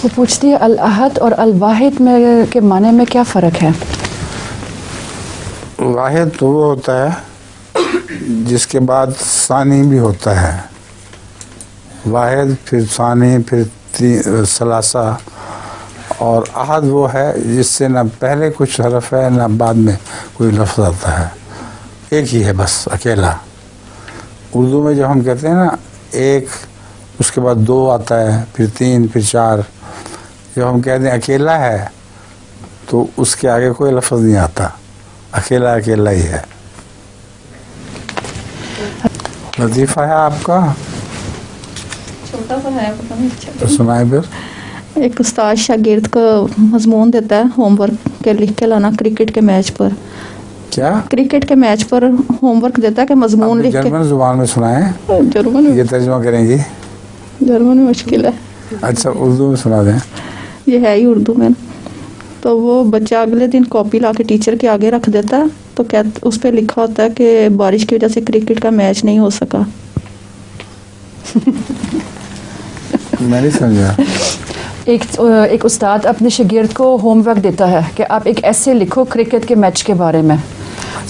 وہ پوچھتی ہے الاحد اور الواحد میں کے معنی میں کیا فرق ہے؟ واحد تو وہ ہوتا ہے جس کے بعد ثانی بھی ہوتا ہے. واحد پھر ثانی پھر ثلاثہ. اور احد وہ ہے جس سے نہ پہلے کچھ حرف ہے نہ بعد میں کوئی لفظ آتا ہے. ایک ہی ہے بس اکیلا. اردو میں جو ہم کہتے ہیں نا ایک، اس کے بعد دو آتا ہے، پھر تین، پھر چار. جب ہم کہتے ہیں اکیلا ہے تو اس کے آگے کوئی لفظ نہیں آتا. اکیلا اکیلا ہی ہے. لطیفہ ہے آپ کا؟ چھوٹا سا ہے، پتہ نہیں. تو سنائے پھر. ایک استاد شاگرد کو مضمون دیتا ہے ہوم ورک کے لکھ کے لانا کرکٹ کے میچ پر. کیا؟ کرکٹ کے میچ پر ہوم ورک دیتا ہے کہ مضمون لکھ کے. جرمن زبان میں سنائیں. جرمن میں یہ ترجمہ کریں گی؟ جرمن میں مشکل ہے. اچھا اردو میں سنا دیں. یہ ہے ہی اردو میں. تو وہ بچہ اگلے دن کاپی لا کے ٹیچر کے آگے رکھ دیتا ہے تو اس پہ لکھا ہوتا ہے کہ بارش کی وجہ سے کرکٹ کا میچ نہیں ہو سکا. میں نہیں سمجھا. ایک استاد اپنے شاگرد کو ہوم ورک دیتا ہے کہ آپ ایک ایسے لکھو کرکٹ کے میچ کے بارے میں.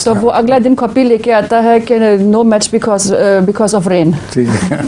تو وہ اگلا دن کاپی لے کے آتا ہے کہ no match because of rain. ٹھیک ہے.